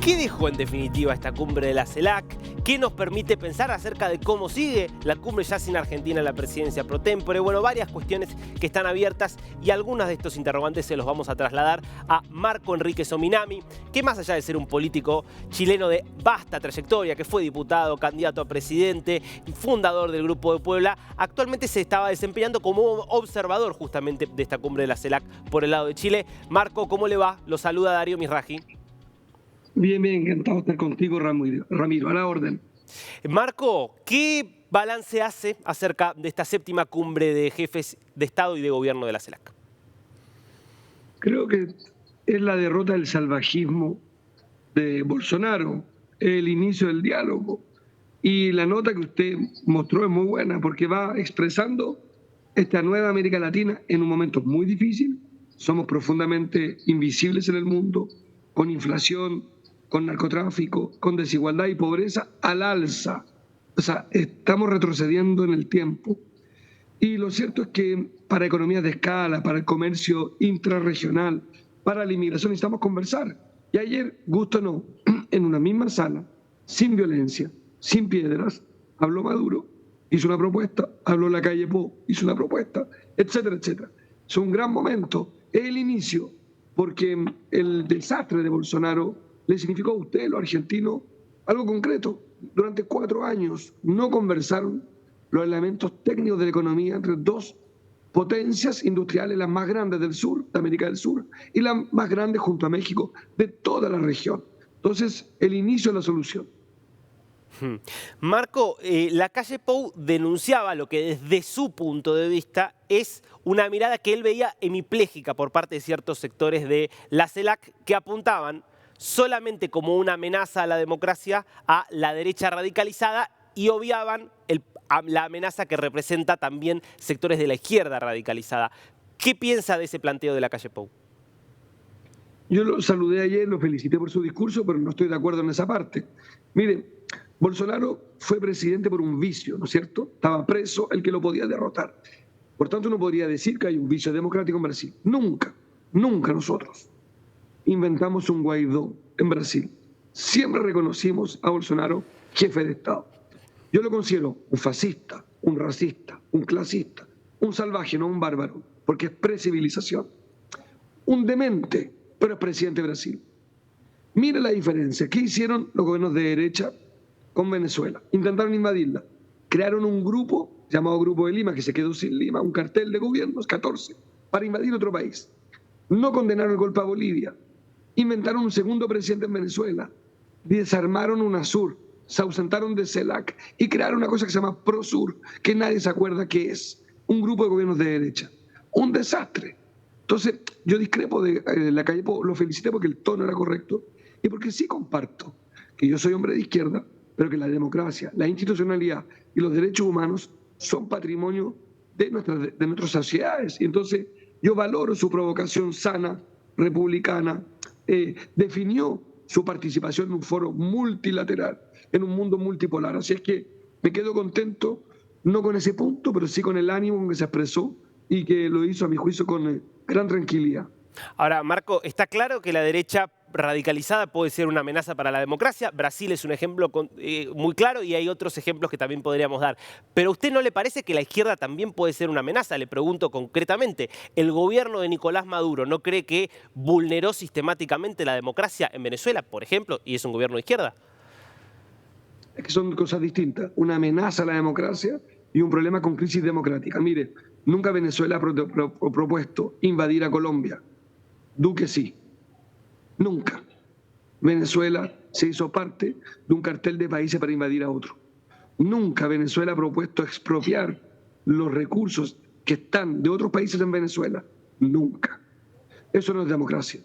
¿Qué dejó en definitiva esta cumbre de la CELAC? ¿Qué nos permite pensar acerca de cómo sigue la cumbre ya sin Argentina en la presidencia pro tempore? Bueno, varias cuestiones que están abiertas y algunos de estos interrogantes se los vamos a trasladar a Marco Enrique Sominami, que más allá de ser un político chileno de vasta trayectoria, que fue diputado, candidato a presidente, fundador del Grupo de Puebla, actualmente se estaba desempeñando como observador justamente de esta cumbre de la CELAC por el lado de Chile. Marco, ¿cómo le va? Lo saluda Darío Misraji. Bien, encantado de estar contigo, Ramiro, a la orden. Marco, ¿qué balance hace acerca de esta séptima cumbre de jefes de Estado y de Gobierno de la CELAC? Creo que es la derrota del salvajismo de Bolsonaro, el inicio del diálogo. Y la nota que usted mostró es muy buena porque va expresando esta nueva América Latina en un momento muy difícil. Somos profundamente invisibles en el mundo, con inflación, con narcotráfico, con desigualdad y pobreza al alza. O sea, estamos retrocediendo en el tiempo. Y lo cierto es que para economías de escala, para el comercio intrarregional, para la inmigración necesitamos conversar. Y ayer, gusto o no, en una misma sala, sin violencia, sin piedras, habló Maduro, hizo una propuesta, habló Lacalle Pou, hizo una propuesta, etcétera, etcétera. Es un gran momento, es el inicio, porque el desastre de Bolsonaro le significó a usted, los argentinos, algo concreto. Durante 4 años no conversaron los elementos técnicos de la economía entre dos potencias industriales, las más grandes del sur, de América del Sur, y las más grandes junto a México, de toda la región. Entonces, el inicio de la solución. Marco, Lacalle Pou denunciaba lo que desde su punto de vista es una mirada que él veía hemipléjica por parte de ciertos sectores de la CELAC que apuntaban solamente como una amenaza a la democracia a la derecha radicalizada y obviaban la amenaza que representa también sectores de la izquierda radicalizada. ¿Qué piensa de ese planteo de Lacalle Pou? Yo lo saludé ayer, lo felicité por su discurso, pero no estoy de acuerdo en esa parte. Mire, Bolsonaro fue presidente por un vicio, ¿no es cierto? Estaba preso el que lo podía derrotar. Por tanto, no podría decir que hay un vicio democrático en Brasil. Nunca, nunca nosotros inventamos un Guaidó en Brasil. Siempre reconocimos a Bolsonaro jefe de Estado. Yo lo considero un fascista, un racista, un clasista, un salvaje, no un bárbaro, porque es precivilización. Un demente, pero es presidente de Brasil. Mire la diferencia. ¿Qué hicieron los gobiernos de derecha con Venezuela? Intentaron invadirla. Crearon un grupo llamado Grupo de Lima, que se quedó sin Lima, un cartel de gobiernos, 14, para invadir otro país. No condenaron el golpe a Bolivia. Inventaron un segundo presidente en Venezuela. Desarmaron UNASUR. Se ausentaron de CELAC y crearon una cosa que se llama PROSUR, que nadie se acuerda qué es. Un grupo de gobiernos de derecha. Un desastre. Entonces, yo discrepo de Lacalle Pou, lo felicité porque el tono era correcto y porque sí comparto que yo soy hombre de izquierda, pero que la democracia, la institucionalidad y los derechos humanos son patrimonio de nuestras sociedades. Y entonces, yo valoro su provocación sana, republicana, definió su participación en un foro multilateral, en un mundo multipolar. Así es que me quedo contento, no con ese punto, pero sí con el ánimo con que se expresó y que lo hizo, a mi juicio, con gran tranquilidad. Ahora, Marco, está claro que la derecha radicalizada puede ser una amenaza para la democracia. Brasil es un ejemplo muy claro y hay otros ejemplos que también podríamos dar. Pero ¿a usted no le parece que la izquierda también puede ser una amenaza? Le pregunto concretamente. ¿El gobierno de Nicolás Maduro no cree que vulneró sistemáticamente la democracia en Venezuela, por ejemplo, y es un gobierno de izquierda? Es que son cosas distintas. Una amenaza a la democracia y un problema con crisis democrática. Mire, nunca Venezuela ha propuesto invadir a Colombia. Duque sí. Nunca. Venezuela se hizo parte de un cartel de países para invadir a otro. Nunca Venezuela ha propuesto expropiar los recursos que están de otros países en Venezuela. Nunca. Eso no es democracia.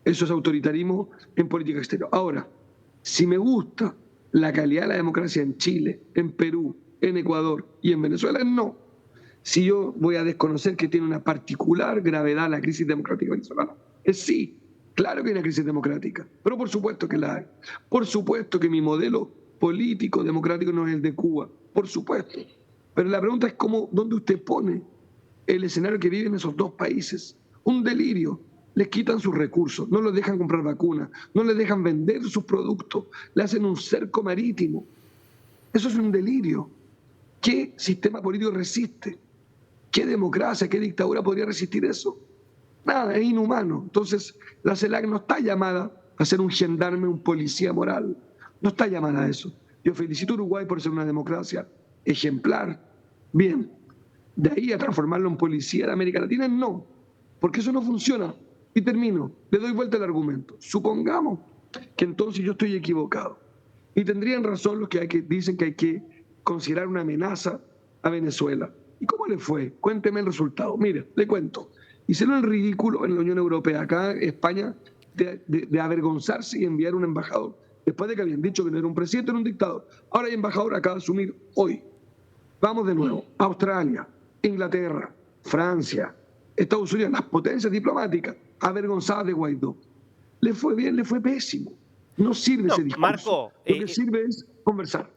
Eso es autoritarismo en política exterior. Ahora, si me gusta la calidad de la democracia en Chile, en Perú, en Ecuador y en Venezuela, no. Si yo voy a desconocer que tiene una particular gravedad la crisis democrática venezolana, es sí. Claro que hay una crisis democrática, pero por supuesto que la hay. Por supuesto que mi modelo político democrático no es el de Cuba, por supuesto. Pero la pregunta es dónde usted pone el escenario que viven esos dos países. Un delirio les quitan sus recursos, no les dejan comprar vacunas, no les dejan vender sus productos, le hacen un cerco marítimo. Eso es un delirio. ¿Qué sistema político resiste? ¿Qué democracia, qué dictadura podría resistir eso? Nada, es inhumano. Entonces, la CELAC no está llamada a ser un gendarme, un policía moral. No está llamada a eso. Yo felicito a Uruguay por ser una democracia ejemplar. Bien, de ahí a transformarlo en policía de América Latina, no, porque eso no funciona. Y termino, le doy vuelta al argumento. Supongamos que entonces yo estoy equivocado. Y tendrían razón los que dicen que hay que considerar una amenaza a Venezuela. ¿Y cómo le fue? Cuénteme el resultado. Mire, le cuento. Hicieron el ridículo en la Unión Europea, acá España, de avergonzarse y enviar un embajador, después de que habían dicho que no era un presidente, era un dictador. Ahora hay embajador, acaba de asumir hoy. Vamos de nuevo. Australia, Inglaterra, Francia, Estados Unidos, las potencias diplomáticas, avergonzadas de Guaidó. ¿Le fue bien? ¿Le fue pésimo? No sirve ese discurso. Marco, lo que sirve es conversar.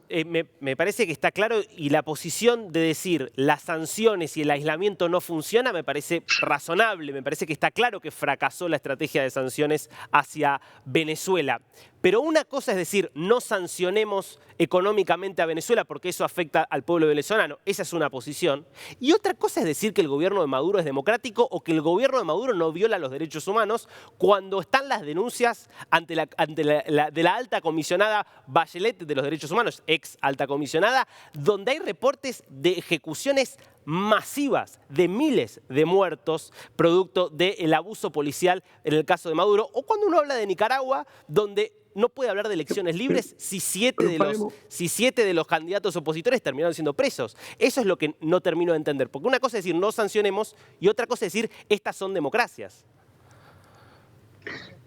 Me parece que está claro, y la posición de decir las sanciones y el aislamiento no funciona me parece razonable. Me parece que está claro que fracasó la estrategia de sanciones hacia Venezuela. Pero una cosa es decir, no sancionemos económicamente a Venezuela porque eso afecta al pueblo venezolano. Esa es una posición. Y otra cosa es decir que el gobierno de Maduro es democrático o que el gobierno de Maduro no viola los derechos humanos cuando están las denuncias de la alta comisionada Bachelet de los derechos humanos, ex alta comisionada, donde hay reportes de ejecuciones masivas de miles de muertos producto del abuso policial en el caso de Maduro, o cuando uno habla de Nicaragua, donde no puede hablar de elecciones libres si siete de los candidatos opositores terminaron siendo presos. Eso es lo que no termino de entender, porque una cosa es decir no sancionemos y otra cosa es decir estas son democracias.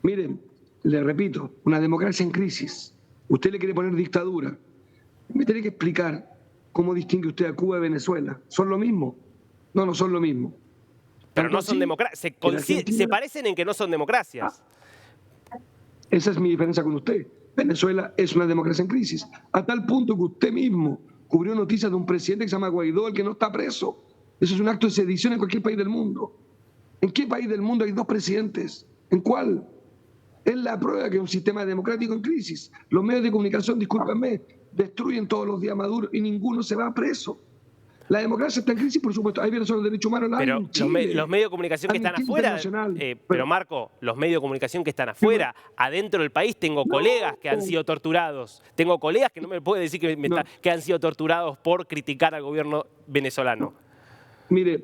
Miren, le repito, una democracia en crisis. Usted le quiere poner dictadura. Me tiene que explicar cómo distingue usted a Cuba de Venezuela. ¿Son lo mismo? No, no son lo mismo. Pero no son democracias. Se parecen en que no son democracias. Esa es mi diferencia con usted. Venezuela es una democracia en crisis. A tal punto que usted mismo cubrió noticias de un presidente que se llama Guaidó, el que no está preso. Eso es un acto de sedición en cualquier país del mundo. ¿En qué país del mundo hay dos presidentes? ¿En cuál? Es la prueba que es un sistema democrático en crisis. Los medios de comunicación, discúlpenme, destruyen todos los días a Maduro y ninguno se va preso. La democracia está en crisis, por supuesto. Hay violaciones de derechos humanos. Pero los medios de comunicación que están afuera, pero Marco, los medios de comunicación que están afuera, adentro del país tengo colegas que han sido torturados. Tengo colegas que no me puede decir que han sido torturados por criticar al gobierno venezolano. Mire,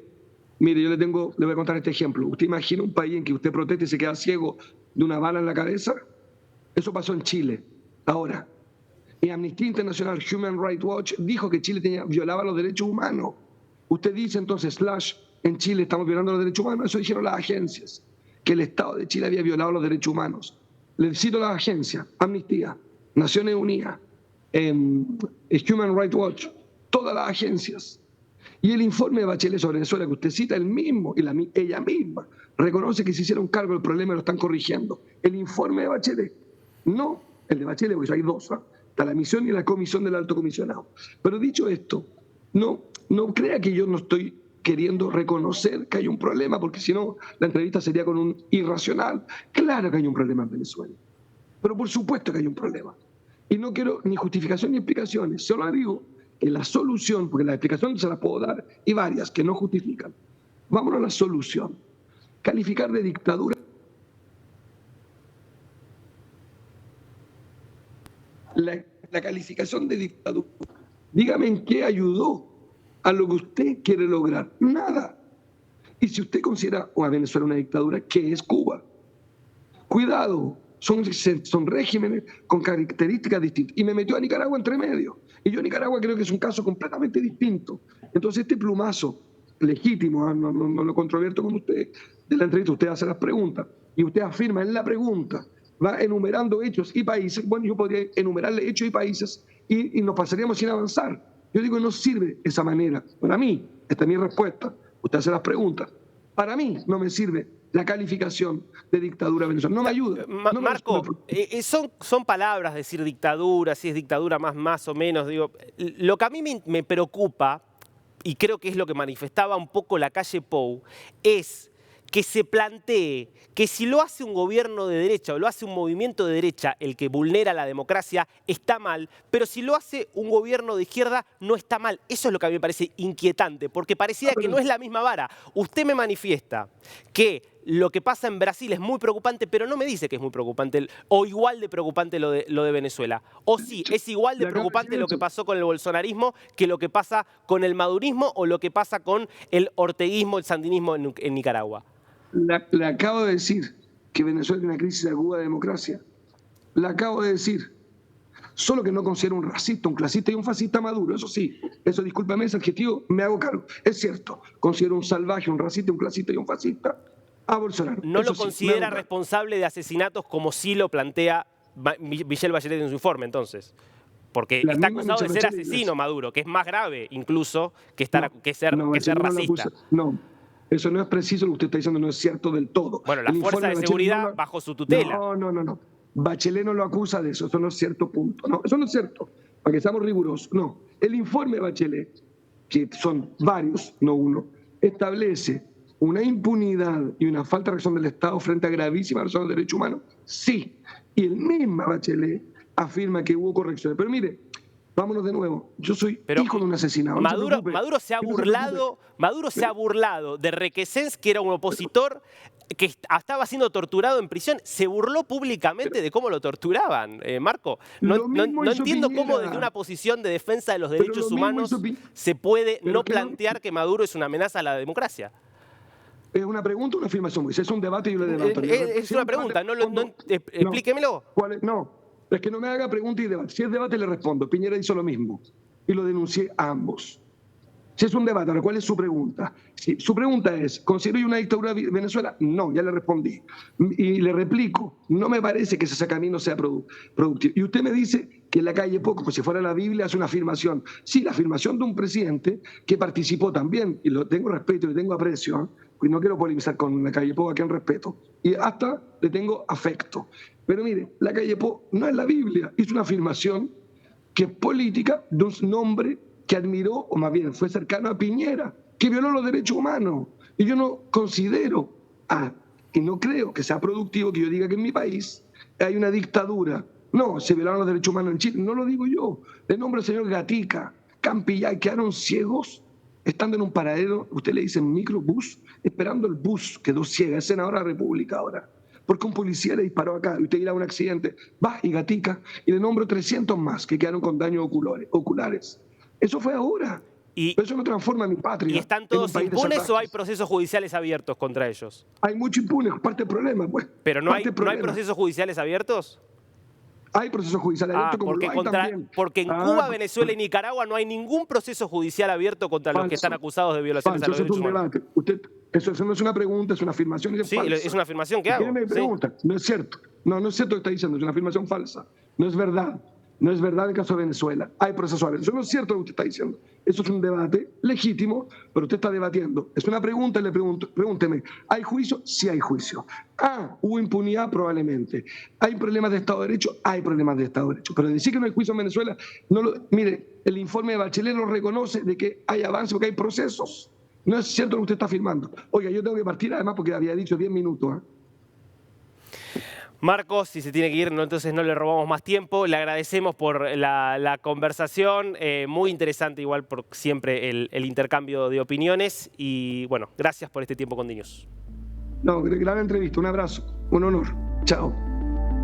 yo le voy a contar este ejemplo. ¿Usted imagina un país en que usted protesta y se queda ciego de una bala en la cabeza? Eso pasó en Chile, ahora. Y Amnistía Internacional, Human Rights Watch, dijo que Chile violaba los derechos humanos. Usted dice entonces, en Chile estamos violando los derechos humanos. Eso dijeron las agencias, que el Estado de Chile había violado los derechos humanos. Les cito las agencias, Amnistía, Naciones Unidas, Human Rights Watch, todas las agencias. Y el informe de Bachelet sobre Venezuela que usted cita, el mismo, y ella misma, reconoce que se hicieron cargo del problema y lo están corrigiendo. El informe de Bachelet, no el de Bachelet, porque hay dos, ¿no? Está la misión y la comisión del alto comisionado. Pero dicho esto, no crea que yo no estoy queriendo reconocer que hay un problema, porque si no, la entrevista sería con un irracional. Claro que hay un problema en Venezuela, pero por supuesto que hay un problema. Y no quiero ni justificación ni explicaciones, solo digo que la solución, porque las explicaciones se las puedo dar, y varias que no justifican. Vámonos a la solución. Calificar de dictadura la calificación de dictadura. Dígame en qué ayudó a lo que usted quiere lograr. Nada. Y si usted considera a Venezuela una dictadura, ¿qué es Cuba? Cuidado, son regímenes con características distintas. Y me metió a Nicaragua entre medio. Y yo Nicaragua creo que es un caso completamente distinto. Entonces este plumazo legítimo, no lo controvierto con usted, de la entrevista, usted hace las preguntas y usted afirma en la pregunta, va enumerando hechos y países. Bueno, yo podría enumerarle hechos y países y nos pasaríamos sin avanzar. Yo digo, no sirve esa manera. Para mí, esta es mi respuesta. Usted hace las preguntas. Para mí no me sirve la calificación de dictadura venezolana. No me ayuda. Marco, son palabras decir dictadura, si es dictadura más o menos. Digo, lo que a mí me preocupa, y creo que es lo que manifestaba un poco la calle Pou, es que se plantee que si lo hace un gobierno de derecha o lo hace un movimiento de derecha el que vulnera la democracia, está mal, pero si lo hace un gobierno de izquierda, no está mal. Eso es lo que a mí me parece inquietante, porque pareciera que no es la misma vara. Usted me manifiesta que lo que pasa en Brasil es muy preocupante, pero no me dice que es muy preocupante o igual de preocupante lo de Venezuela. O sí, es igual de preocupante lo que pasó con el bolsonarismo que lo que pasa con el madurismo o lo que pasa con el orteguismo, el sandinismo en Nicaragua. Le acabo de decir que Venezuela tiene una crisis aguda de democracia. Le acabo de decir. Solo que no considero un racista, un clasista y un fascista Maduro. Eso sí, eso discúlpame, ese adjetivo me hago cargo. Es cierto, considero un salvaje, un racista, un clasista y un fascista a Bolsonaro. ¿No eso lo considera responsable de asesinatos como sí lo plantea Michelle Bachelet en su informe, entonces? Porque está acusado de ser asesino Maduro, que es más grave incluso que ser racista. No, eso no es preciso, lo que usted está diciendo no es cierto del todo. Bueno, la fuerza de seguridad bajo su tutela. No. Bachelet no lo acusa de eso no es cierto, punto. No, eso no es cierto, para que seamos rigurosos. No, el informe de Bachelet, que son varios, no uno, establece una impunidad y una falta de reacción del Estado frente a gravísimas violaciones de derechos humanos. Sí, y el mismo Bachelet afirma que hubo correcciones. Pero mire, vámonos de nuevo. Yo soy hijo de un asesinado. Maduro se ha burlado de Requesens, que era un opositor que estaba siendo torturado en prisión. Se burló públicamente de cómo lo torturaban, Marco. No entiendo cómo desde una posición de defensa de los derechos humanos se puede no plantear que Maduro es una amenaza a la democracia. ¿Es una pregunta o una afirmación? Es un debate y yo le debato. Es una pregunta, explíquemelo. No, es que no me haga pregunta y debate. Si es debate, le respondo. Piñera hizo lo mismo y lo denuncié a ambos. Si es un debate, ahora, ¿cuál es su pregunta? Si su pregunta es, ¿considero yo una dictadura de Venezuela? No, ya le respondí. Y le replico, no me parece que ese camino sea productivo. Y usted me dice que en la calle poco, como si fuera la Biblia, hace una afirmación. Sí, la afirmación de un presidente que participó también, y lo tengo respeto y le tengo aprecio, y no quiero polemizar con la calle Po, a quien respeto, y hasta le tengo afecto. Pero mire, la calle Po no es la Biblia, es una afirmación que es política de un hombre que admiró, o más bien fue cercano a Piñera, que violó los derechos humanos. Y yo no considero, y no creo que sea productivo que yo diga que en mi país hay una dictadura. No, se violaron los derechos humanos en Chile, no lo digo yo. Le nombro al señor Gatica, Campillay, quedaron ciegos estando en un paradero, usted le dice microbús, esperando el bus, quedó ciega, es senadora de la República ahora. Porque un policía le disparó acá, y usted irá a un accidente, va y Gatica, y le nombro 300 más que quedaron con daños oculares. Eso fue ahora. Pero eso no transforma a mi patria. ¿Y están todos impunes o hay procesos judiciales abiertos contra ellos? Hay mucho impunes, parte del problema, pues. ¿Pero no hay procesos judiciales abiertos? Hay procesos judiciales abiertos como lo hay también. Porque en Cuba, Venezuela y Nicaragua no hay ningún proceso judicial abierto contra los que están acusados de violaciones a los derechos humanos. Eso no es una pregunta, es una afirmación. Sí, es una afirmación que hago. Me pregunta, no es cierto. No es cierto lo que está diciendo, es una afirmación falsa. No es verdad. No es verdad el caso de Venezuela. Hay procesos abiertos. Eso no es cierto lo que usted está diciendo. Eso es un debate legítimo, pero usted está debatiendo. Es una pregunta y le pregunto, pregúnteme, ¿hay juicio? Sí hay juicio. ¿Hubo impunidad? Probablemente. ¿Hay problemas de Estado de Derecho? Hay problemas de Estado de Derecho. Pero decir que no hay juicio en Venezuela, mire, el informe de Bachelet lo reconoce de que hay avance porque hay procesos. No es cierto lo que usted está afirmando. Oiga, yo tengo que partir además porque había dicho 10 minutos. Marcos, si se tiene que ir, entonces no le robamos más tiempo. Le agradecemos por la conversación, muy interesante igual por siempre el intercambio de opiniones y bueno, gracias por este tiempo con DNews. No, gran entrevista, un abrazo, un honor. Chao.